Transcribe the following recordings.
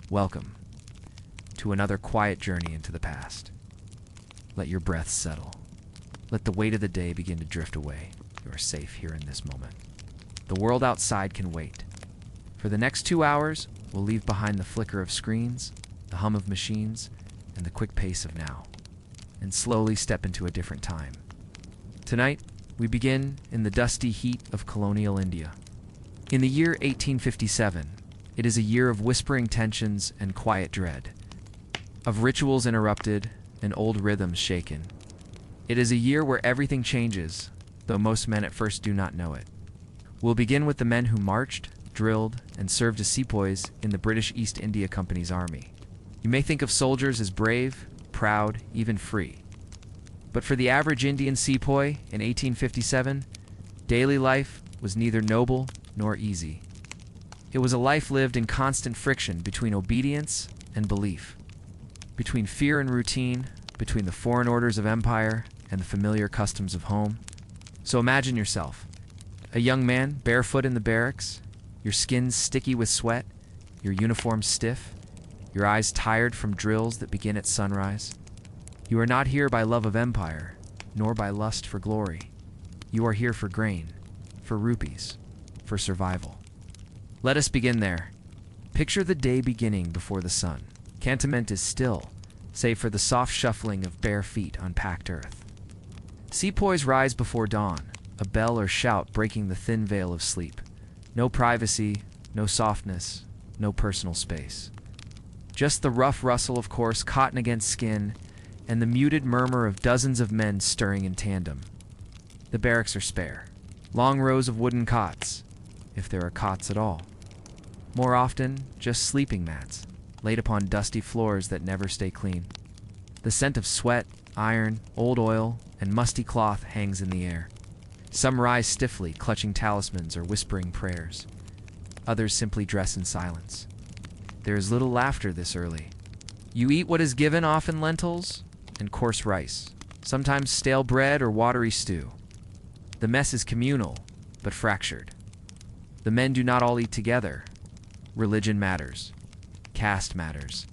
Welcome to another quiet journey into the past. Let your breath settle. Let the weight of the day begin to drift away. You are safe here in this moment. The world outside can wait. For the next 2 hours, we'll leave behind the flicker of screens, the hum of machines, and the quick pace of now, and slowly step into a different time. Tonight, we begin in the dusty heat of colonial India. In the year 1857, it is a year of whispering tensions and quiet dread, of rituals interrupted and old rhythms shaken. It is a year where everything changes, though most men at first do not know it. We'll begin with the men who marched, drilled, and served as sepoys in the British East India Company's army. You may think of soldiers as brave, proud, even free. But for the average Indian sepoy in 1857, daily life was neither noble nor easy. It was a life lived in constant friction between obedience and belief, between fear and routine, between the foreign orders of empire and the familiar customs of home. So imagine yourself, a young man barefoot in the barracks, your skin sticky with sweat, your uniform stiff, your eyes tired from drills that begin at sunrise. You are not here by love of empire, nor by lust for glory. You are here for grain, for rupees, for survival. Let us begin there. Picture the day beginning before the sun. Cantonment is still, save for the soft shuffling of bare feet on packed earth. Sepoys rise before dawn, a bell or shout breaking the thin veil of sleep. No privacy, no softness, no personal space. Just the rough rustle of coarse cotton against skin and the muted murmur of dozens of men stirring in tandem. The barracks are spare. Long rows of wooden cots, if there are cots at all. More often, just sleeping mats, laid upon dusty floors that never stay clean. The scent of sweat, iron, old oil, and musty cloth hangs in the air. Some rise stiffly, clutching talismans or whispering prayers. Others simply dress in silence. There is little laughter this early. You eat what is given, often lentils and coarse rice, sometimes stale bread or watery stew. The mess is communal, but fractured. The men do not all eat together. Religion matters. Caste matters.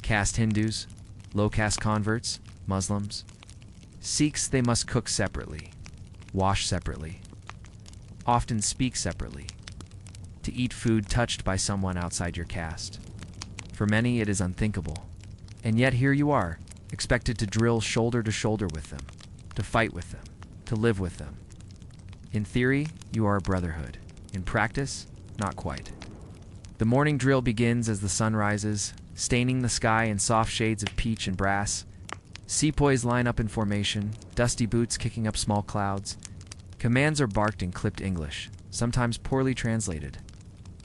Caste Hindus, low-caste converts, Muslims. Sikhs, they must cook separately, wash separately, often speak separately, to eat food touched by someone outside your caste. For many, it is unthinkable. And yet here you are, expected to drill shoulder to shoulder with them, to fight with them, to live with them. In theory, you are a brotherhood. In practice, not quite. The morning drill begins as the sun rises, staining the sky in soft shades of peach and brass. Sepoys line up in formation, dusty boots kicking up small clouds. Commands are barked in clipped English, sometimes poorly translated.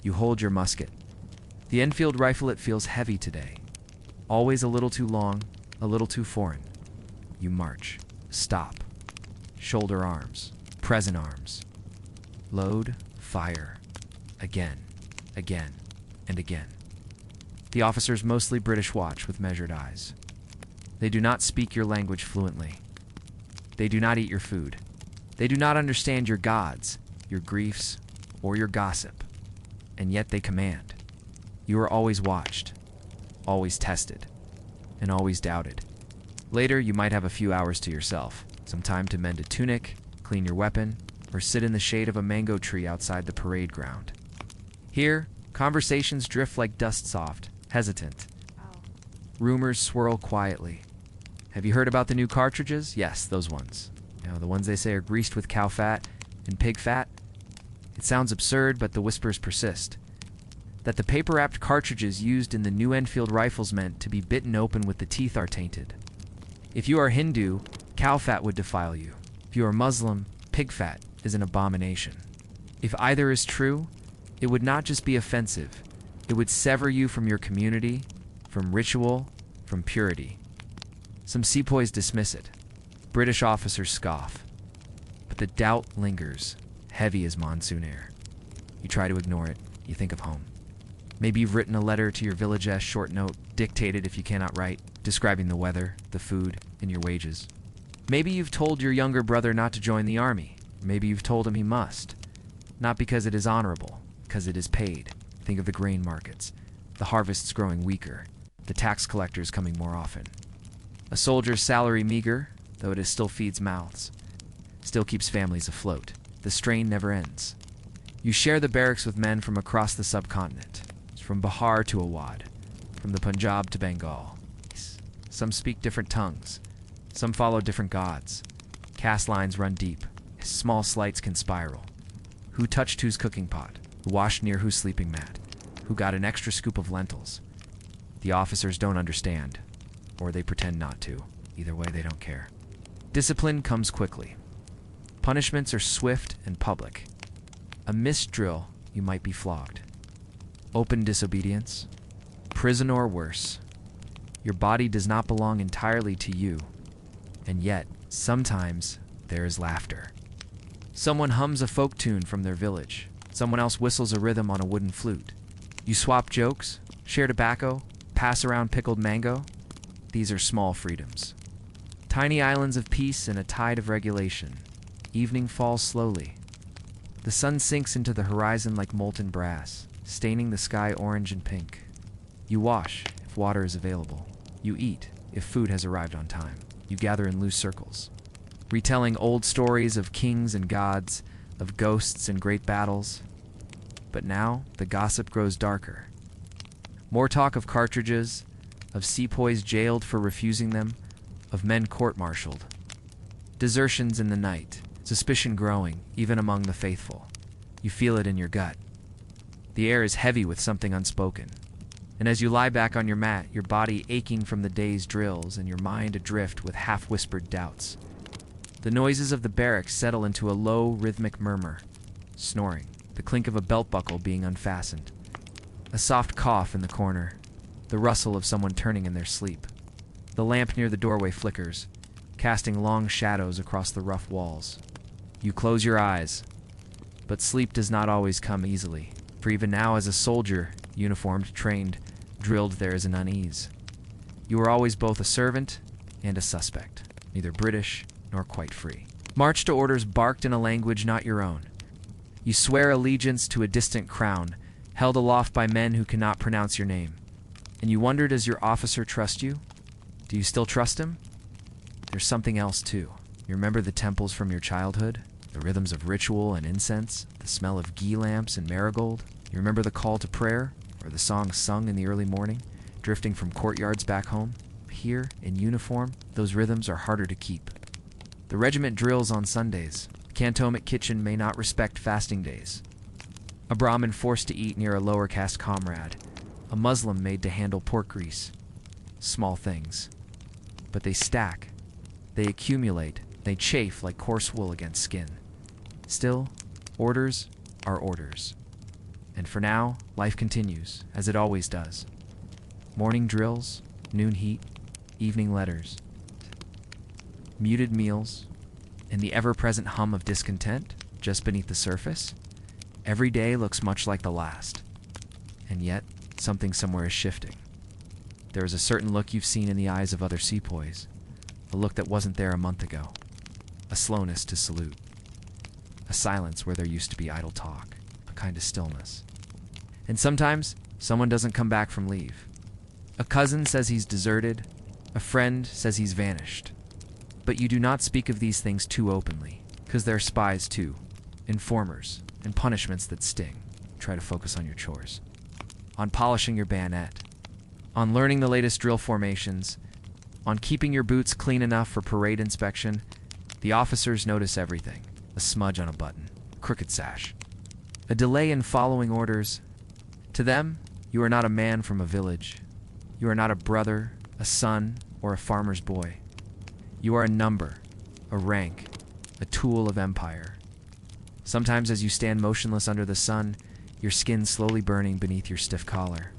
You hold your musket. The Enfield rifle, it feels heavy today. Always a little too long, a little too foreign. You march. Stop. Shoulder arms. Present arms. Load. Fire. Again. Again. And again. The officers mostly British watch with measured eyes. They do not speak your language fluently. They do not eat your food. They do not understand your gods, your griefs, or your gossip. And yet they command. You are always watched, always tested, and always doubted. Later, you might have a few hours to yourself, some time to mend a tunic, clean your weapon, or sit in the shade of a mango tree outside the parade ground. Here, conversations drift like dust soft, hesitant. Rumors swirl quietly. Have you heard about the new cartridges? Yes, those ones. The ones they say are greased with cow fat and pig fat. It sounds absurd, but the whispers persist. That the paper-wrapped cartridges used in the new Enfield rifles meant to be bitten open with the teeth are tainted. If you are Hindu, cow fat would defile you. If you are Muslim, pig fat is an abomination. If either is true, it would not just be offensive. It would sever you from your community, from ritual, from purity. Some sepoys dismiss it. British officers scoff. But the doubt lingers, heavy as monsoon air. You try to ignore it. You think of home. Maybe you've written a letter to your villagess, short note, dictated if you cannot write, describing the weather, the food, and your wages. Maybe you've told your younger brother not to join the army. Maybe you've told him he must. Not because it is honorable, because it is paid. Think of the grain markets. the harvests growing weaker, the tax collectors coming more often. A soldier's salary meager, though it still feeds mouths, still keeps families afloat. The strain never ends. You share the barracks with men from across the subcontinent, from Bihar to Awad, from the Punjab to Bengal. Some speak different tongues. Some follow different gods. Caste lines run deep. Small slights can spiral. Who touched whose cooking pot? Who washed near whose sleeping mat? Who got an extra scoop of lentils? The officers don't understand, or they pretend not to. Either way, they don't care. Discipline comes quickly. Punishments are swift and public. A missed drill, you might be flogged. Open disobedience, prison or worse. Your body does not belong entirely to you, and yet, sometimes, there is laughter. Someone hums a folk tune from their village. Someone else whistles a rhythm on a wooden flute. You swap jokes, share tobacco, pass around pickled mango. These are small freedoms. Tiny islands of peace in a tide of regulation. Evening falls slowly. The sun sinks into the horizon like molten brass, staining the sky orange and pink. You wash, if water is available. You eat, if food has arrived on time. You gather in loose circles, retelling old stories of kings and gods, of ghosts and great battles. But now, the gossip grows darker. More talk of cartridges, of sepoys jailed for refusing them, of men court-martialed. Desertions in the night, suspicion growing, even among the faithful. You feel it in your gut. The air is heavy with something unspoken. And as you lie back on your mat, your body aching from the day's drills and your mind adrift with half-whispered doubts, the noises of the barracks settle into a low, rhythmic murmur. Snoring, the clink of a belt buckle being unfastened, a soft cough in the corner, the rustle of someone turning in their sleep. The lamp near the doorway flickers, casting long shadows across the rough walls. You close your eyes, but sleep does not always come easily, for even now as a soldier, uniformed, trained, drilled, there is an unease. You are always both a servant and a suspect, neither British nor quite free. March to orders barked in a language not your own. You swear allegiance to a distant crown, held aloft by men who cannot pronounce your name. And you wonder, does your officer trust you? Do you still trust him? There's something else, too. You remember the temples from your childhood? The rhythms of ritual and incense? The smell of ghee lamps and marigold? You remember the call to prayer? Or the songs sung in the early morning, drifting from courtyards back home? Here, in uniform, those rhythms are harder to keep. The regiment drills on Sundays. The cantonment kitchen may not respect fasting days. A Brahmin forced to eat near a lower caste comrade. A Muslim made to handle pork grease. Small things. But they stack. They accumulate. They chafe like coarse wool against skin. Still, orders are orders. And for now, life continues, as it always does. Morning drills, noon heat, evening letters. Muted meals, and the ever-present hum of discontent just beneath the surface. Every day looks much like the last. And yet, something somewhere is shifting. There is a certain look you've seen in the eyes of other sepoys, a look that wasn't there a month ago, a slowness to salute, a silence where there used to be idle talk, a kind of stillness. And sometimes, someone doesn't come back from leave. A cousin says he's deserted, a friend says he's vanished. But you do not speak of these things too openly, because they're spies too, informers, and punishments that sting. Try to focus on your chores, on polishing your bayonet, on learning the latest drill formations, on keeping your boots clean enough for parade inspection. The officers notice everything: a smudge on a button, crooked sash, a delay in following orders. To them, you are not a man from a village. You are not a brother, a son, or a farmer's boy. You are a number, a rank, a tool of empire. Sometimes as you stand motionless under the sun, your skin slowly burning beneath your stiff collar,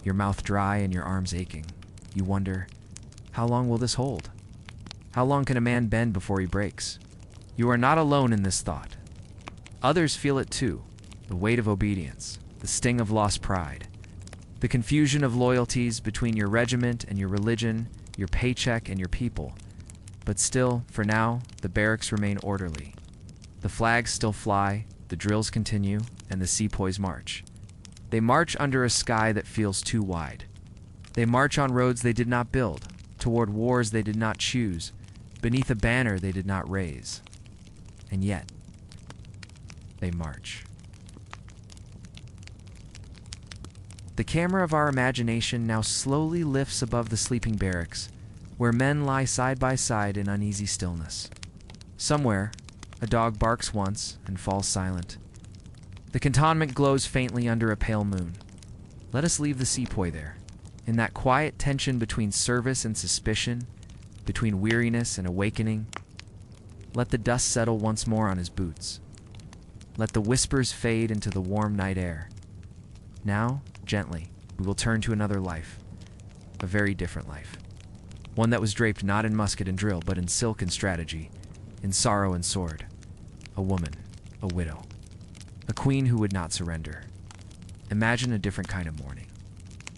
your mouth dry and your arms aching, you wonder, how long will this hold? How long can a man bend before he breaks? You are not alone in this thought. Others feel it too, the weight of obedience, the sting of lost pride, the confusion of loyalties between your regiment and your religion, your paycheck and your people. But still, for now, the barracks remain orderly. The flags still fly, the drills continue, and the sepoys march. They march under a sky that feels too wide. They march on roads they did not build, toward wars they did not choose, beneath a banner they did not raise. And yet, they march. The camera of our imagination now slowly lifts above the sleeping barracks, where men lie side by side in uneasy stillness. Somewhere, a dog barks once and falls silent. The cantonment glows faintly under a pale moon. Let us leave the Sepoy there, in that quiet tension between service and suspicion, between weariness and awakening. Let the dust settle once more on his boots. Let the whispers fade into the warm night air. Now, gently, we will turn to another life, a very different life. One that was draped not in musket and drill, but in silk and strategy, in sorrow and sword. A woman, a widow, a queen who would not surrender. Imagine a different kind of morning.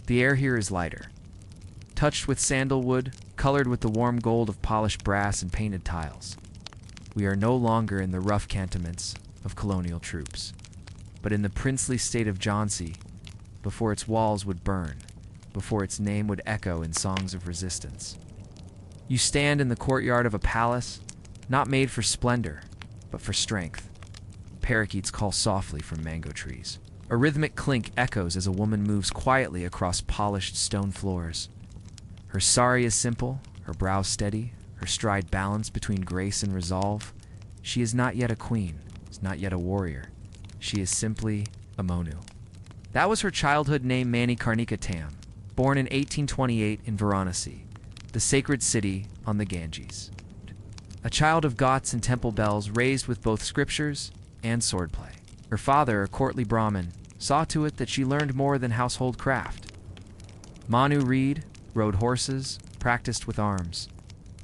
The air here is lighter, touched with sandalwood, colored with the warm gold of polished brass and painted tiles. We are no longer in the rough cantonments of colonial troops, but in the princely state of Jhansi, before its walls would burn, before its name would echo in songs of resistance. You stand in the courtyard of a palace, not made for splendor, but for strength. Parakeets call softly from mango trees. A rhythmic clink echoes as a woman moves quietly across polished stone floors. Her sari is simple, her brow steady, her stride balanced between grace and resolve. She is not yet a queen, is not yet a warrior. She is simply a Monu. That was her childhood name, Manikarnika Tam, born in 1828 in Varanasi, the sacred city on the Ganges. A child of ghats and temple bells, raised with both scriptures and swordplay. Her father, a courtly Brahmin, saw to it that she learned more than household craft. Manu read, rode horses, practiced with arms.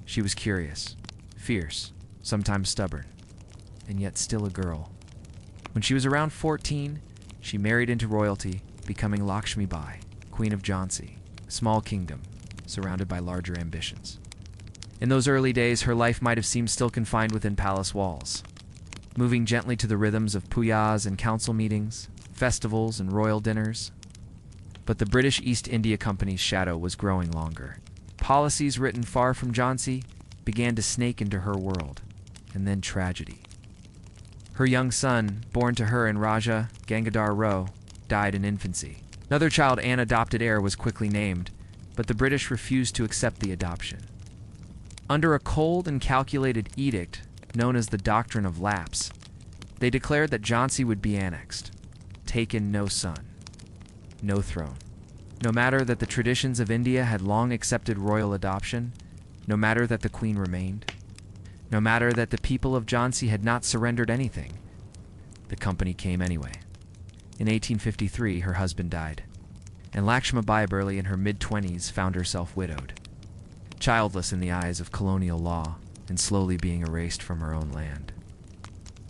She was curious, fierce, sometimes stubborn, and yet still a girl. When she was around 14, she married into royalty, becoming Lakshmi Bai, Queen of Jhansi, a small kingdom surrounded by larger ambitions. In those early days, her life might have seemed still confined within palace walls, moving gently to the rhythms of puyas and council meetings, festivals and royal dinners. But the British East India Company's shadow was growing longer. Policies written far from Jhansi began to snake into her world, and then tragedy. Her young son, born to her in Raja Gangadhar Row, died in infancy. Another child and adopted heir was quickly named, but the British refused to accept the adoption. Under a cold and calculated edict known as the Doctrine of Lapse, they declared that Jhansi would be annexed, taken no son, no throne. No matter that the traditions of India had long accepted royal adoption, no matter that the queen remained, no matter that the people of Jhansi had not surrendered anything, the company came anyway. In 1853, her husband died, and Lakshmi Bai Burley in her mid-20s found herself widowed, childless in the eyes of colonial law and slowly being erased from her own land.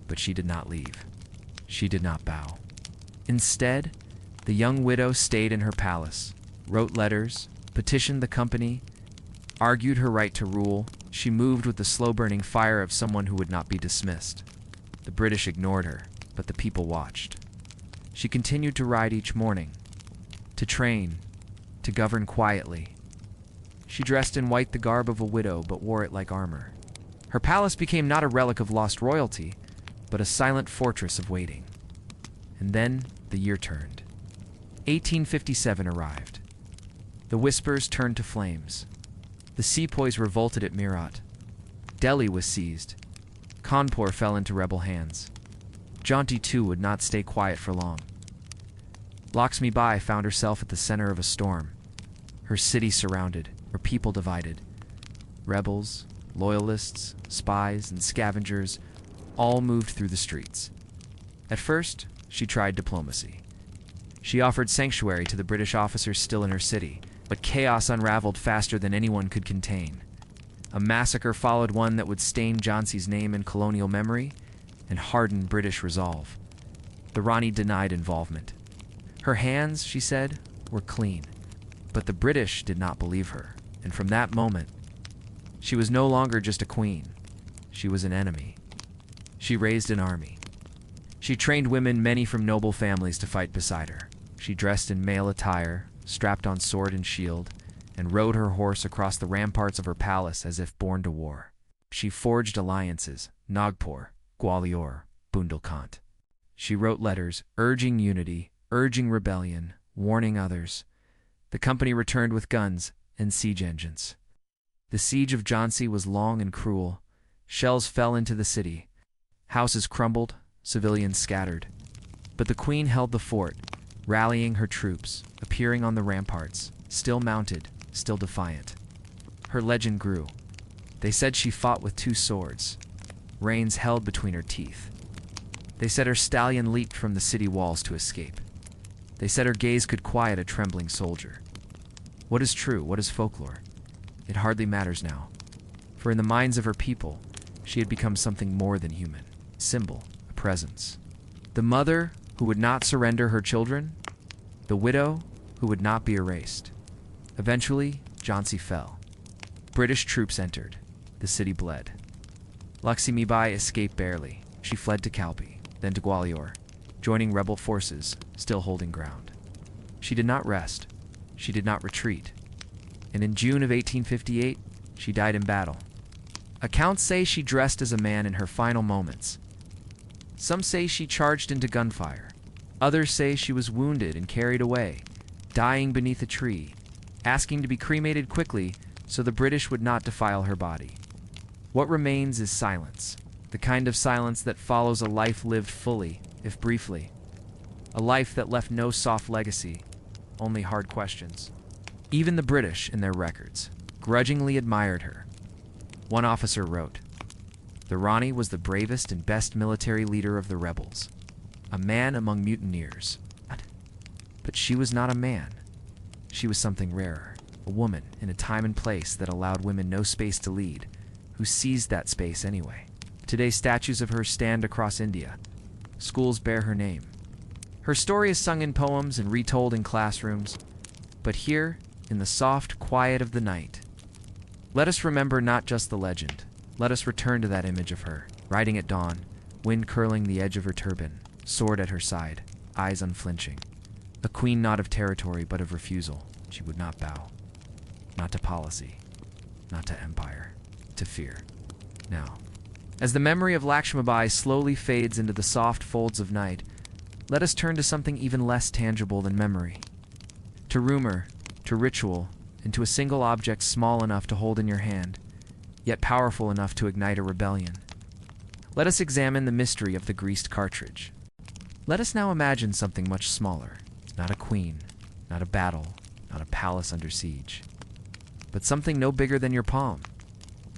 But she did not leave. She did not bow. Instead, the young widow stayed in her palace, wrote letters, petitioned the company, argued her right to rule. She moved with the slow-burning fire of someone who would not be dismissed. The British ignored her, but the people watched. She continued to ride each morning, to train, to govern quietly. She dressed in white, the garb of a widow, but wore it like armor. Her palace became not a relic of lost royalty, but a silent fortress of waiting. And then the year turned. 1857 arrived. The whispers turned to flames. The sepoys revolted at Meerut. Delhi was seized. Kanpur fell into rebel hands. Jhansi too would not stay quiet for long. Lakshmi Bai found herself at the center of a storm. Her city surrounded, her people divided. Rebels, loyalists, spies, and scavengers all moved through the streets. At first, she tried diplomacy. She offered sanctuary to the British officers still in her city, but chaos unraveled faster than anyone could contain. A massacre followed one that would stain Jhansi's name in colonial memory and harden British resolve. The Rani denied involvement. Her hands, she said, were clean, but the British did not believe her, and from that moment, she was no longer just a queen. She was an enemy. She raised an army. She trained women, many from noble families, to fight beside her. She dressed in male attire, strapped on sword and shield, and rode her horse across the ramparts of her palace as if born to war. She forged alliances, Nagpur, Gwalior, Bundelkhand. She wrote letters urging unity, urging rebellion, warning others. The company returned with guns and siege engines. The siege of Jhansi was long and cruel. Shells fell into the city. Houses crumbled, civilians scattered. But the queen held the fort, rallying her troops, appearing on the ramparts, still mounted, still defiant. Her legend grew. They said she fought with 2 swords, reins held between her teeth. They said her stallion leaped from the city walls to escape. They said her gaze could quiet a trembling soldier. What is true? What is folklore? It hardly matters now. For in the minds of her people, she had become something more than human. Symbol, a presence. The mother who would not surrender her children. The widow who would not be erased. Eventually, Jhansi fell. British troops entered. The city bled. Lakshmibai escaped barely. She fled to Kalpi, then to Gwalior, joining rebel forces, still holding ground. She did not rest. She did not retreat. And in June of 1858, she died in battle. Accounts say she dressed as a man in her final moments. Some say she charged into gunfire. Others say she was wounded and carried away, dying beneath a tree, asking to be cremated quickly so the British would not defile her body. What remains is silence, the kind of silence that follows a life lived fully, if briefly. A life that left no soft legacy, only hard questions. Even the British, in their records, grudgingly admired her. One officer wrote, "The Rani was the bravest and best military leader of the rebels, a man among mutineers. But she was not a man. She was something rarer, a woman in a time and place that allowed women no space to lead, who seized that space anyway. Today, statues of her stand across India. Schools bear her name. Her story is sung in poems and retold in classrooms. But here, in the soft quiet of the night, let us remember not just the legend. Let us return to that image of her, riding at dawn, wind curling the edge of her turban, sword at her side, eyes unflinching. A queen not of territory, but of refusal. She would not bow. Not to policy. Not to empire. To fear. Now, as the memory of Lakshmibai slowly fades into the soft folds of night, let us turn to something even less tangible than memory. To rumor, to ritual, and to a single object small enough to hold in your hand, yet powerful enough to ignite a rebellion. Let us examine the mystery of the greased cartridge. Let us now imagine something much smaller. Not a queen, not a battle, not a palace under siege, but something no bigger than your palm.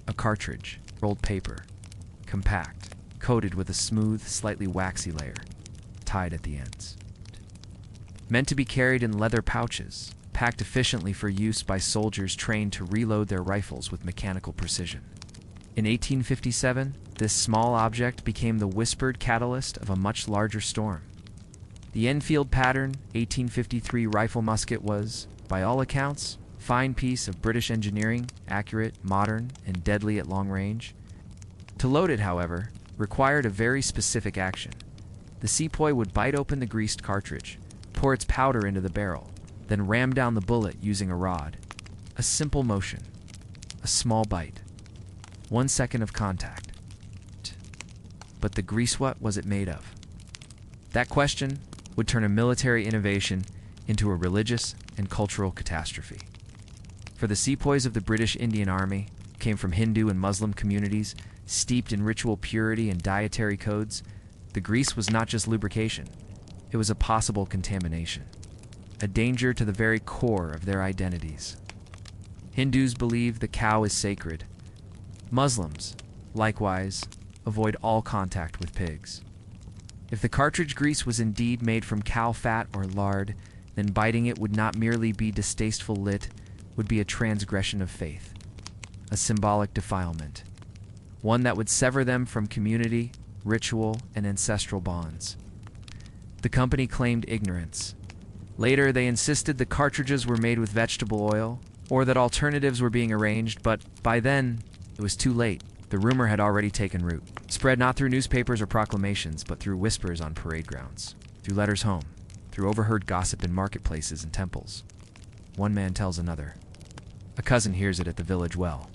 A cartridge, rolled paper, compact, coated with a smooth, slightly waxy layer, tied at the ends. Meant to be carried in leather pouches, packed efficiently for use by soldiers trained to reload their rifles with mechanical precision. In 1857, this small object became the whispered catalyst of a much larger storm. The Enfield pattern 1853 rifle musket was, by all accounts, a fine piece of British engineering, accurate, modern, and deadly at long range. To load it, however, required a very specific action. The Sepoy would bite open the greased cartridge, pour its powder into the barrel, then ram down the bullet using a rod. A simple motion. A small bite. 1 second of contact. But the grease, what was it made of? That question would turn a military innovation into a religious and cultural catastrophe. For the sepoys of the British Indian Army, who came from Hindu and Muslim communities, steeped in ritual purity and dietary codes, the grease was not just lubrication. It was a possible contamination, a danger to the very core of their identities. Hindus believe the cow is sacred. Muslims, likewise, avoid all contact with pigs. If the cartridge grease was indeed made from cow fat or lard, then biting it would not merely be distasteful, lit would be a transgression of faith, a symbolic defilement, one that would sever them from community, ritual, and ancestral bonds. The company claimed ignorance. Later, they insisted the cartridges were made with vegetable oil, or that alternatives were being arranged, but by then, it was too late. The rumor had already taken root, spread not through newspapers or proclamations, but through whispers on parade grounds, through letters home, through overheard gossip in marketplaces and temples. One man tells another. A cousin hears it at the village well.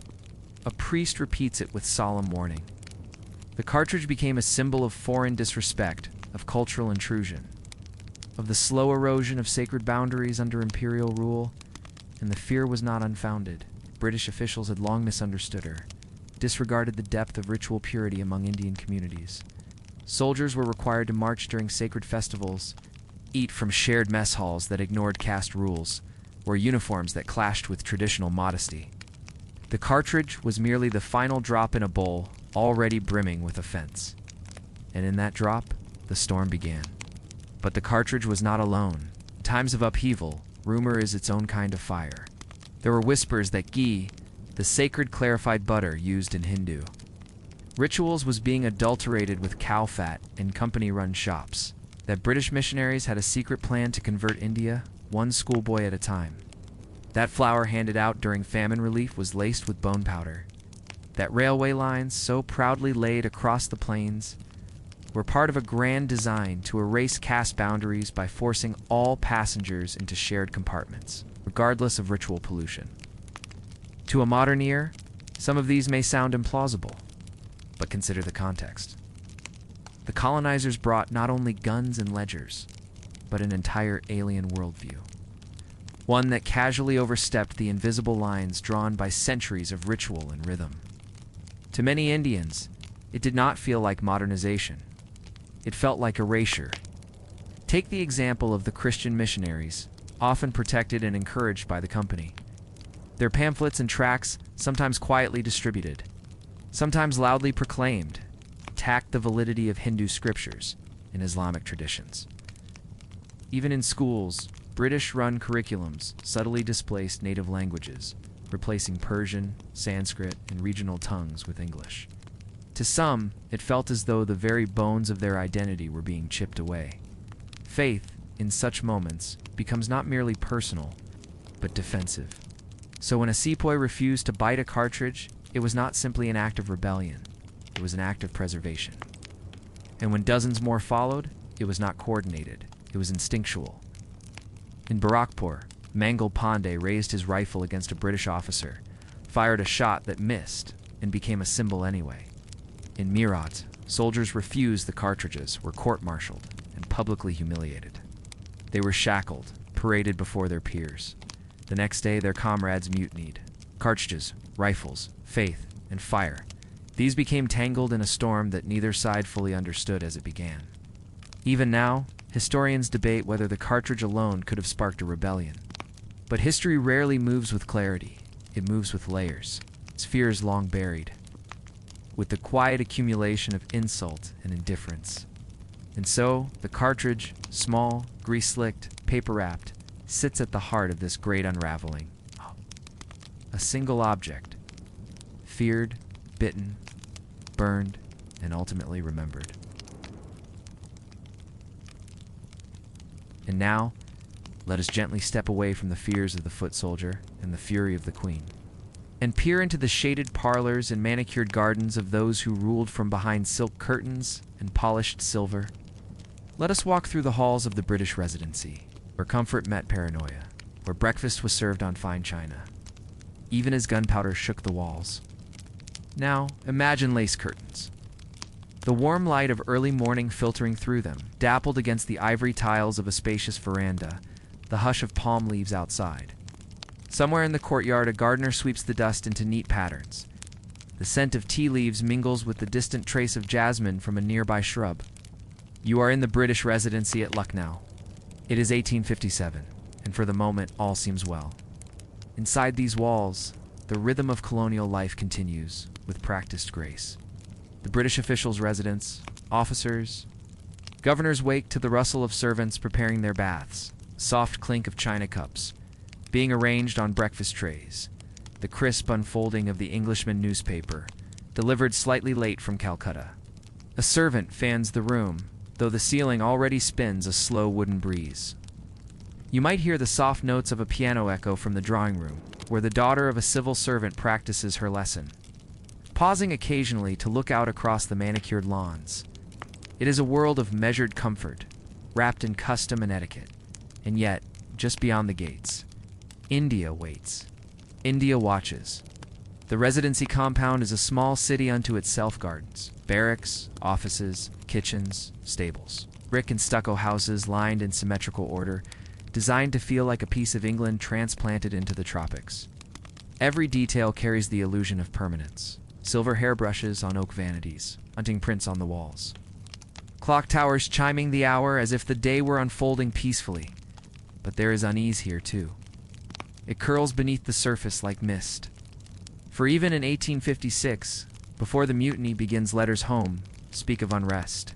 A priest repeats it with solemn warning. The cartridge became a symbol of foreign disrespect, of cultural intrusion, of the slow erosion of sacred boundaries under imperial rule, and the fear was not unfounded. British officials had long misunderstood her, disregarded the depth of ritual purity among Indian communities. Soldiers were required to march during sacred festivals, eat from shared mess halls that ignored caste rules, wear uniforms that clashed with traditional modesty. The cartridge was merely the final drop in a bowl already brimming with offense. And in that drop, the storm began. But the cartridge was not alone. In times of upheaval, rumor is its own kind of fire. There were whispers that ghee, the sacred clarified butter used in Hindu rituals, was being adulterated with cow fat in company-run shops, that British missionaries had a secret plan to convert India, one schoolboy at a time. That flour handed out during famine relief was laced with bone powder. That railway lines, so proudly laid across the plains, were part of a grand design to erase caste boundaries by forcing all passengers into shared compartments, regardless of ritual pollution. To a modern ear, some of these may sound implausible, but consider the context. The colonizers brought not only guns and ledgers, but an entire alien worldview. One that casually overstepped the invisible lines drawn by centuries of ritual and rhythm. To many Indians, it did not feel like modernization. It felt like erasure. Take the example of the Christian missionaries, often protected and encouraged by the company. Their pamphlets and tracts, sometimes quietly distributed, sometimes loudly proclaimed, attacked the validity of Hindu scriptures and Islamic traditions. Even in schools, British-run curriculums subtly displaced native languages, replacing Persian, Sanskrit, and regional tongues with English. To some, it felt as though the very bones of their identity were being chipped away. Faith, in such moments, becomes not merely personal, but defensive. So when a Sepoy refused to bite a cartridge, it was not simply an act of rebellion, it was an act of preservation. And when dozens more followed, it was not coordinated, it was instinctual. In Barakpur, Mangal Pandey raised his rifle against a British officer, fired a shot that missed, and became a symbol anyway. In Meerut, soldiers refused the cartridges, were court-martialed, and publicly humiliated. They were shackled, paraded before their peers. The next day, their comrades mutinied. Cartridges, rifles, faith, and fire. These became tangled in a storm that neither side fully understood as it began. Even now, historians debate whether the cartridge alone could have sparked a rebellion. But history rarely moves with clarity. It moves with layers, its fears long buried, with the quiet accumulation of insult and indifference. And so, the cartridge, small, grease-slicked, paper-wrapped, sits at the heart of this great unraveling. A single object, feared, bitten, burned, and ultimately remembered. And now, let us gently step away from the fears of the foot soldier and the fury of the queen, and peer into the shaded parlors and manicured gardens of those who ruled from behind silk curtains and polished silver. Let us walk through the halls of the British Residency, where comfort met paranoia, where breakfast was served on fine china, even as gunpowder shook the walls. Now, imagine lace curtains. The warm light of early morning filtering through them, dappled against the ivory tiles of a spacious veranda, the hush of palm leaves outside. Somewhere in the courtyard, a gardener sweeps the dust into neat patterns. The scent of tea leaves mingles with the distant trace of jasmine from a nearby shrub. You are in the British Residency at Lucknow. It is 1857, and for the moment, all seems well. Inside these walls, the rhythm of colonial life continues, with practiced grace. The British officials' residence, officers, governors wake to the rustle of servants preparing their baths, soft clink of china cups, being arranged on breakfast trays, the crisp unfolding of the Englishman newspaper, delivered slightly late from Calcutta. A servant fans the room, though the ceiling already spins a slow wooden breeze. You might hear the soft notes of a piano echo from the drawing room, where the daughter of a civil servant practices her lesson, pausing occasionally to look out across the manicured lawns. It is a world of measured comfort, wrapped in custom and etiquette. And yet, just beyond the gates, India waits. India watches. The residency compound is a small city unto itself. Gardens, barracks, offices, kitchens, stables. Brick and stucco houses lined in symmetrical order, designed to feel like a piece of England transplanted into the tropics. Every detail carries the illusion of permanence. Silver hairbrushes on oak vanities, hunting prints on the walls. Clock towers chiming the hour as if the day were unfolding peacefully. But there is unease here, too. It curls beneath the surface like mist. For even in 1856, before the mutiny begins, letters home speak of unrest,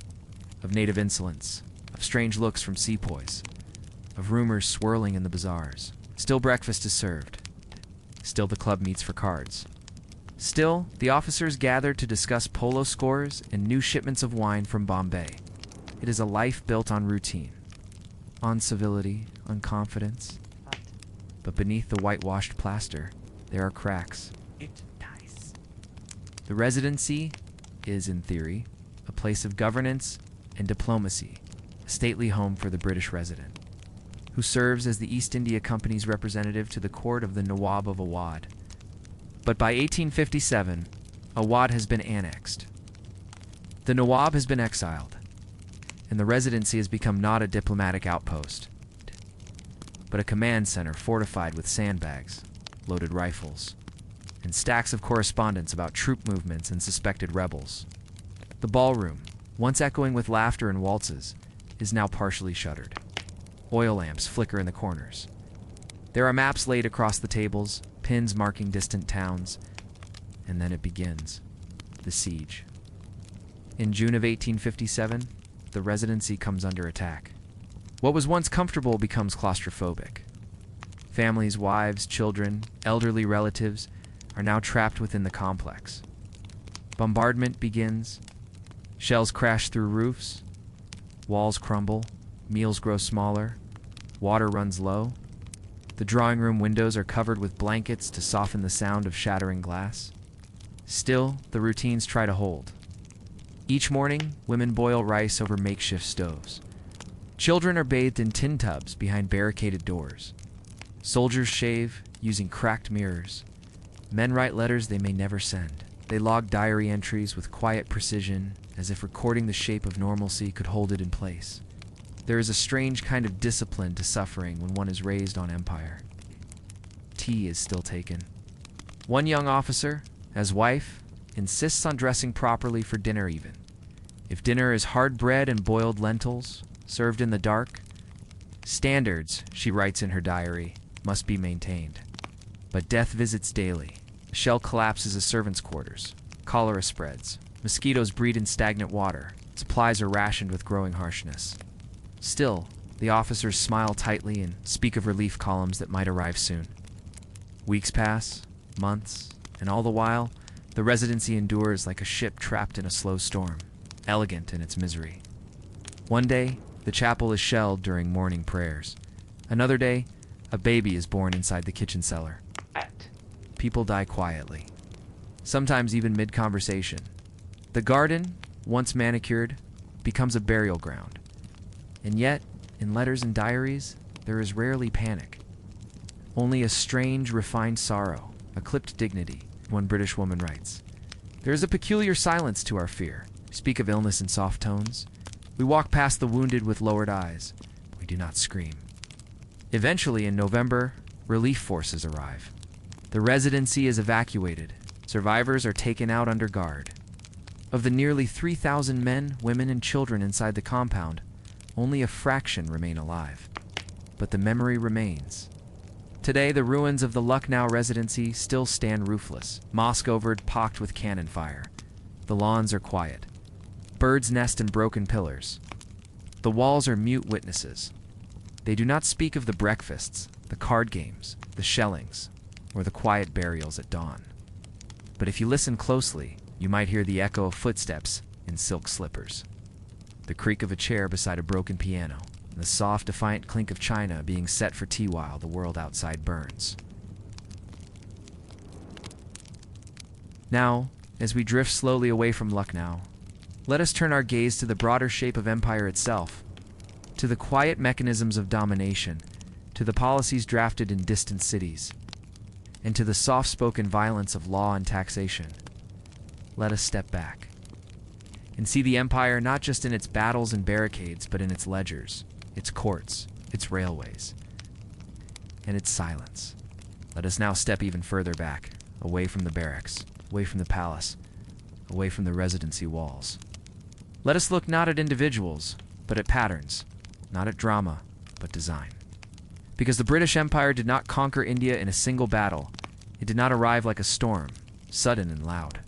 of native insolence, of strange looks from sepoys, of rumors swirling in the bazaars. Still breakfast is served. Still the club meets for cards. Still, the officers gather to discuss polo scores and new shipments of wine from Bombay. It is a life built on routine, on civility, on confidence. But beneath the whitewashed plaster, there are cracks. It dies. The residency is, in theory, a place of governance and diplomacy, a stately home for the British resident, who serves as the East India Company's representative to the court of the Nawab of Awadh. But by 1857, Awadh has been annexed. The Nawab has been exiled, and the residency has become not a diplomatic outpost, but a command center fortified with sandbags, loaded rifles, and stacks of correspondence about troop movements and suspected rebels. The ballroom, once echoing with laughter and waltzes, is now partially shuttered. Oil lamps flicker in the corners. There are maps laid across the tables, pins marking distant towns, and then it begins, the siege. In June of 1857, the residency comes under attack. What was once comfortable becomes claustrophobic. Families, wives, children, elderly relatives are now trapped within the complex. Bombardment begins. Shells crash through roofs. Walls crumble. Meals grow smaller. Water runs low. The drawing room windows are covered with blankets to soften the sound of shattering glass. Still, the routines try to hold. Each morning, women boil rice over makeshift stoves. Children are bathed in tin tubs behind barricaded doors. Soldiers shave using cracked mirrors. Men write letters they may never send. They log diary entries with quiet precision, as if recording the shape of normalcy could hold it in place. There is a strange kind of discipline to suffering when one is raised on empire. Tea is still taken. One young officer, as wife, insists on dressing properly for dinner even. If dinner is hard bread and boiled lentils, served in the dark, standards, she writes in her diary, must be maintained. But death visits daily. A shell collapses a servants' quarters. Cholera spreads. Mosquitoes breed in stagnant water. Supplies are rationed with growing harshness. Still, the officers smile tightly and speak of relief columns that might arrive soon. Weeks pass, months, and all the while, the residency endures like a ship trapped in a slow storm, elegant in its misery. One day, the chapel is shelled during morning prayers. Another day, a baby is born inside the kitchen cellar. People die quietly, sometimes even mid-conversation. The garden, once manicured, becomes a burial ground. And yet, in letters and diaries, there is rarely panic. Only a strange, refined sorrow, a clipped dignity, one British woman writes. There is a peculiar silence to our fear. We speak of illness in soft tones. We walk past the wounded with lowered eyes. We do not scream. Eventually, in November, relief forces arrive. The residency is evacuated. Survivors are taken out under guard. Of the nearly 3,000 men, women, and children inside the compound, only a fraction remain alive. But the memory remains. Today, the ruins of the Lucknow residency still stand roofless, moss-covered, pocked with cannon fire. The lawns are quiet. Birds nest in broken pillars. The walls are mute witnesses. They do not speak of the breakfasts, the card games, the shellings, or the quiet burials at dawn. But if you listen closely, you might hear the echo of footsteps in silk slippers, the creak of a chair beside a broken piano, and the soft, defiant clink of china being set for tea while the world outside burns. Now, as we drift slowly away from Lucknow, let us turn our gaze to the broader shape of empire itself, to the quiet mechanisms of domination, to the policies drafted in distant cities, and to the soft-spoken violence of law and taxation. Let us step back and see the empire not just in its battles and barricades, but in its ledgers, its courts, its railways, and its silence. Let us now step even further back, away from the barracks, away from the palace, away from the residency walls. Let us look not at individuals, but at patterns, not at drama, but design. Because the British Empire did not conquer India in a single battle. It did not arrive like a storm, sudden and loud.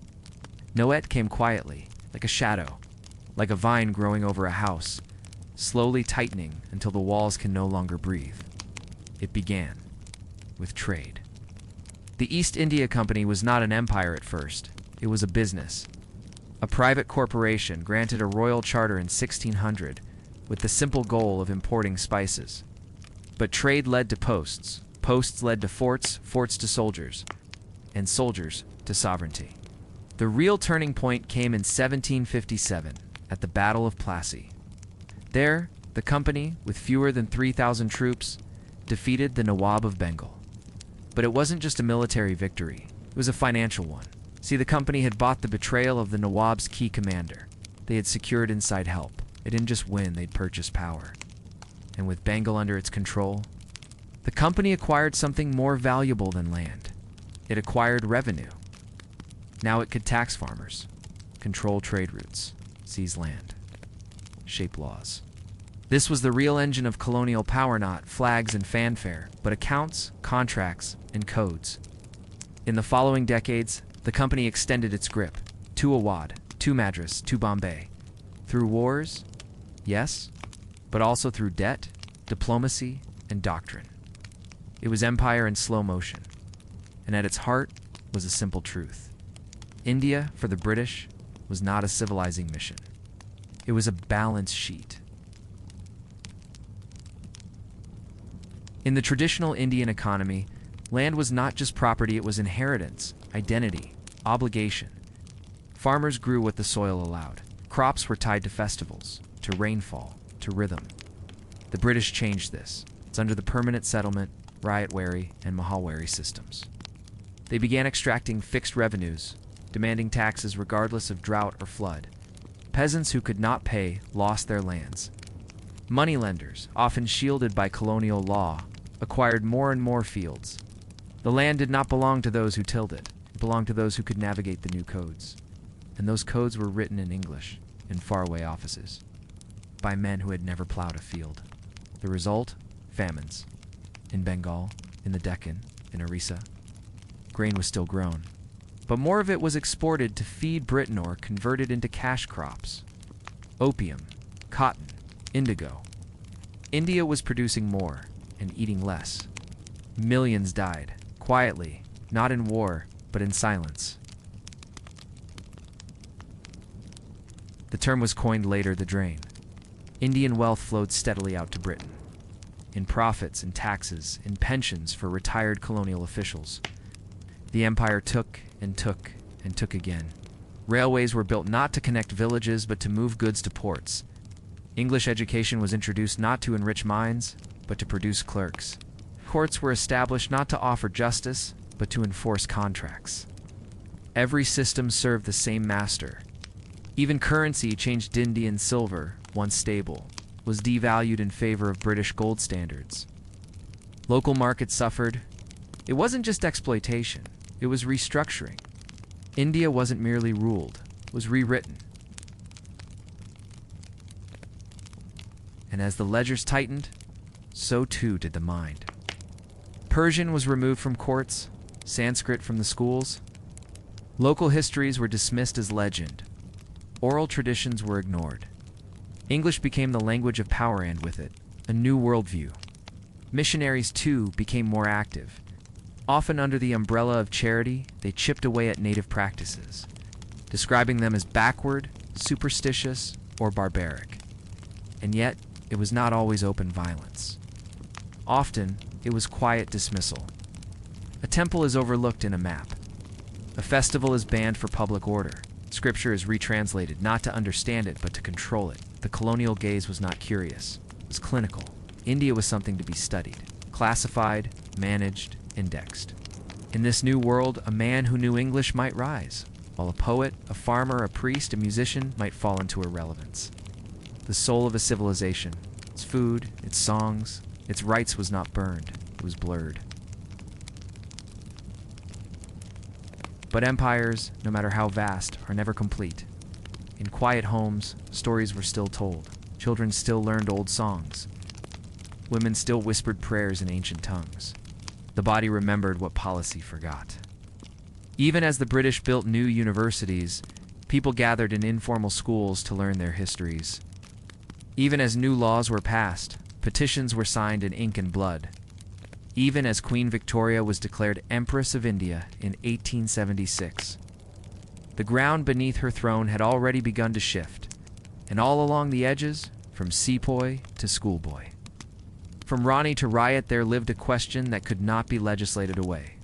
No, it came quietly, like a shadow, like a vine growing over a house, slowly tightening until the walls can no longer breathe. It began with trade. The East India Company was not an empire at first. It was a business. A private corporation granted a royal charter in 1600 with the simple goal of importing spices. But trade led to posts, posts led to forts, forts to soldiers, and soldiers to sovereignty. The real turning point came in 1757 at the Battle of Plassey. There, the company, with fewer than 3,000 troops, defeated the Nawab of Bengal. But it wasn't just a military victory, it was a financial one. See, the company had bought the betrayal of the Nawab's key commander. They had secured inside help. They didn't just win, they'd purchased power. And with Bengal under its control, the company acquired something more valuable than land. It acquired revenue. Now it could tax farmers, control trade routes, seize land, shape laws. This was the real engine of colonial power, not flags and fanfare, but accounts, contracts, and codes. In the following decades, the company extended its grip to Awadh, to Madras, to Bombay. Through wars, yes, but also through debt, diplomacy, and doctrine. It was empire in slow motion, and at its heart was a simple truth. India, for the British, was not a civilizing mission. It was a balance sheet. In the traditional Indian economy, land was not just property, it was inheritance, identity, obligation. Farmers grew what the soil allowed. Crops were tied to festivals, to rainfall, to rhythm. The British changed this. It's under the permanent settlement, Ryotwari, and Mahawari systems. They began extracting fixed revenues, demanding taxes regardless of drought or flood. Peasants who could not pay lost their lands. Moneylenders, often shielded by colonial law, acquired more and more fields. The land did not belong to those who tilled it. It belonged to those who could navigate the new codes. And those codes were written in English, in faraway offices, by men who had never plowed a field. The result? Famines. In Bengal, in the Deccan, in Orissa. Grain was still grown, but more of it was exported to feed Britain or converted into cash crops. Opium, cotton, indigo. India was producing more and eating less. Millions died, quietly, not in war, but in silence. The term was coined later, the drain. Indian wealth flowed steadily out to Britain, in profits and taxes, in pensions for retired colonial officials. The empire took and took and took again. Railways were built not to connect villages, but to move goods to ports. English education was introduced not to enrich minds, but to produce clerks. Courts were established not to offer justice, but to enforce contracts. Every system served the same master. Even currency, changed Indian silver, once stable, was devalued in favor of British gold standards. Local markets suffered. It wasn't just exploitation, it was restructuring. India wasn't merely ruled, it was rewritten. And as the ledgers tightened, so too did the mind. Persian was removed from courts, Sanskrit from the schools. Local histories were dismissed as legend. Oral traditions were ignored. English became the language of power, and with it, a new worldview. Missionaries, too, became more active. Often under the umbrella of charity, they chipped away at native practices, describing them as backward, superstitious, or barbaric. And yet, it was not always open violence. Often, it was quiet dismissal. A temple is overlooked in a map. A festival is banned for public order. Scripture is retranslated not to understand it, but to control it. The colonial gaze was not curious, it was clinical. India was something to be studied, classified, managed, indexed. In this new world, a man who knew English might rise, while a poet, a farmer, a priest, a musician might fall into irrelevance. The soul of a civilization, its food, its songs, its rights was not burned, it was blurred. But empires, no matter how vast, are never complete. In quiet homes, stories were still told. Children still learned old songs. Women still whispered prayers in ancient tongues. The body remembered what policy forgot. Even as the British built new universities, people gathered in informal schools to learn their histories. Even as new laws were passed, petitions were signed in ink and blood. Even as Queen Victoria was declared Empress of India in 1876. The ground beneath her throne had already begun to shift, and all along the edges, from sepoy to schoolboy. From Rani to riot, there lived a question that could not be legislated away.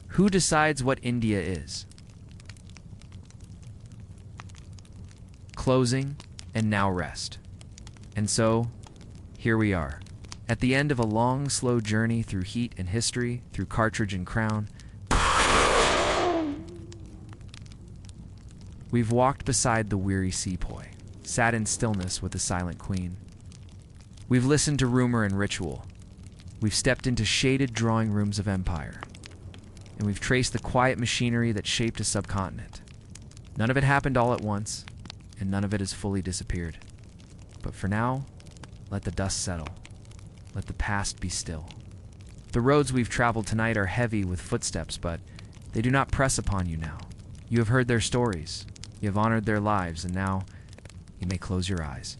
Who decides what India is? Closing, and now rest. And so, here we are, at the end of a long, slow journey through heat and history, through cartridge and crown. We've walked beside the weary sepoy, sat in stillness with the silent queen. We've listened to rumor and ritual. We've stepped into shaded drawing rooms of empire. And we've traced the quiet machinery that shaped a subcontinent. None of it happened all at once, and none of it has fully disappeared. But for now, let the dust settle. Let the past be still. The roads we've traveled tonight are heavy with footsteps, but they do not press upon you now. You have heard their stories. You have honored their lives, and now you may close your eyes.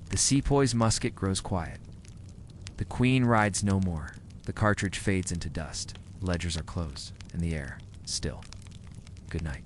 The sepoy's musket grows quiet. The queen rides no more. The cartridge fades into dust. Ledgers are closed, and the air still. Good night.